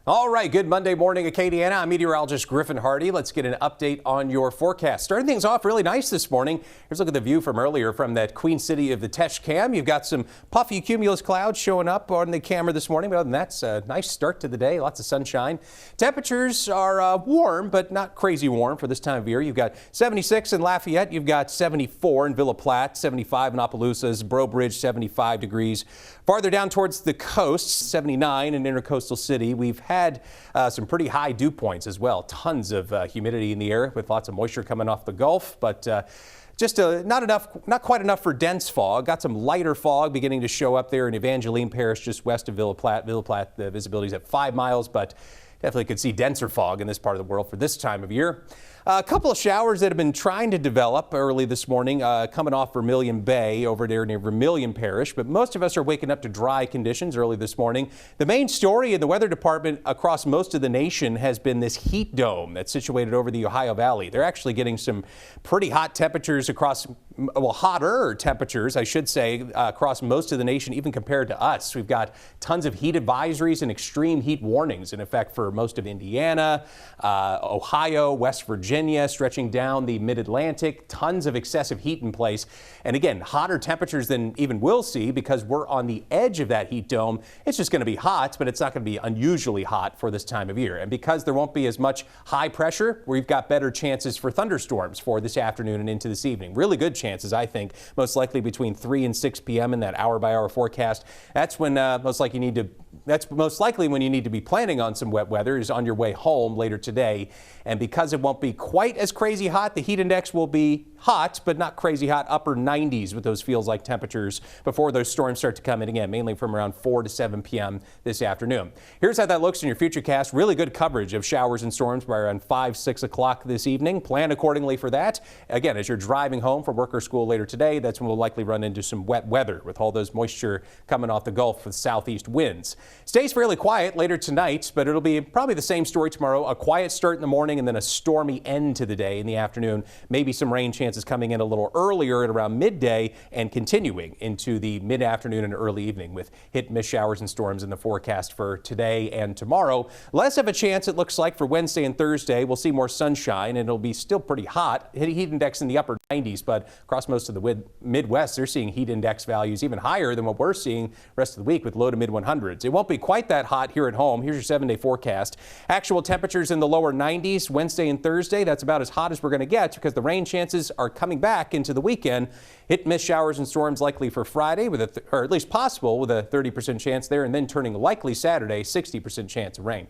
All right, good Monday morning, Acadiana. I'm meteorologist Griffin Hardy. Let's get an update on your forecast. Starting things off really nice this morning. Here's a look at the view from earlier from that Queen City of the Tesh Cam. You've got some puffy cumulus clouds showing up on the camera this morning. But other than that, it's a nice start to the day. Lots of sunshine. Temperatures are warm, but not crazy warm for this time of year. You've got 76 in Lafayette. You've got 74 in Villa Platte, 75 in Opelousas, Breaux Bridge, 75 degrees. Farther down towards the coast, 79 in Intercoastal City. We've had some pretty high dew points as well. Tons of humidity in the air with lots of moisture coming off the Gulf, but just not quite enough for dense fog. Got some lighter fog beginning to show up there in Evangeline Parish, just west of Villa Platte. Villa Platte, the visibility is at 5 miles, but definitely could see denser fog in this part of the world for this time of year. A couple of showers that have been trying to develop early this morning coming off Vermilion Bay over there near Vermilion Parish, but most of us are waking up to dry conditions early this morning. The main story in the weather department across most of the nation has been this heat dome that's situated over the Ohio Valley. They're actually getting some pretty hot temperatures across, well, hotter temperatures, I should say, across most of the nation, even compared to us. We've got tons of heat advisories and extreme heat warnings in effect for most of Indiana, Ohio, West Virginia, stretching down the mid-Atlantic. Tons of excessive heat in place. And again, hotter temperatures than even we'll see because we're on the edge of that heat dome. It's just going to be hot, but it's not going to be unusually hot for this time of year. And because there won't be as much high pressure, we've got better chances for thunderstorms for this afternoon and into this evening. Really good chances, I think, most likely between 3 and 6 p.m. in that hour-by-hour forecast. That's when most likely when you need to be planning on some wet weather is on your way home later today. And because it won't be quite as crazy hot, the heat index will be hot, but not crazy hot, upper 90s with those feels-like temperatures before those storms start to come in again, mainly from around 4 to 7 p.m. this afternoon. Here's how that looks in your futurecast. Really good coverage of showers and storms by around 5, 6 o'clock this evening. Plan accordingly for that. Again, as you're driving home from work or school later today, that's when we'll likely run into some wet weather with all those moisture coming off the Gulf with southeast winds. Stays fairly quiet later tonight, but it'll be probably the same story tomorrow. A quiet start in the morning and then a stormy end to the day in the afternoon. Maybe some rain chances coming in a little earlier at around midday and continuing into the mid-afternoon and early evening with hit-miss showers and storms in the forecast for today and tomorrow. Less of a chance, it looks like, for Wednesday and Thursday. We'll see more sunshine and it'll be still pretty hot. Heat index in the upper 90s, but across most of the Midwest, they're seeing heat index values even higher than what we're seeing the rest of the week with low to mid 100s. It won't be quite that hot here at home. Here's your 7-day forecast. Actual temperatures in the lower 90s Wednesday and Thursday. That's about as hot as we're going to get because the rain chances are coming back into the weekend. Hit-miss showers and storms likely for Friday, or at least possible with a 30% chance there, and then turning likely Saturday, 60% chance of rain.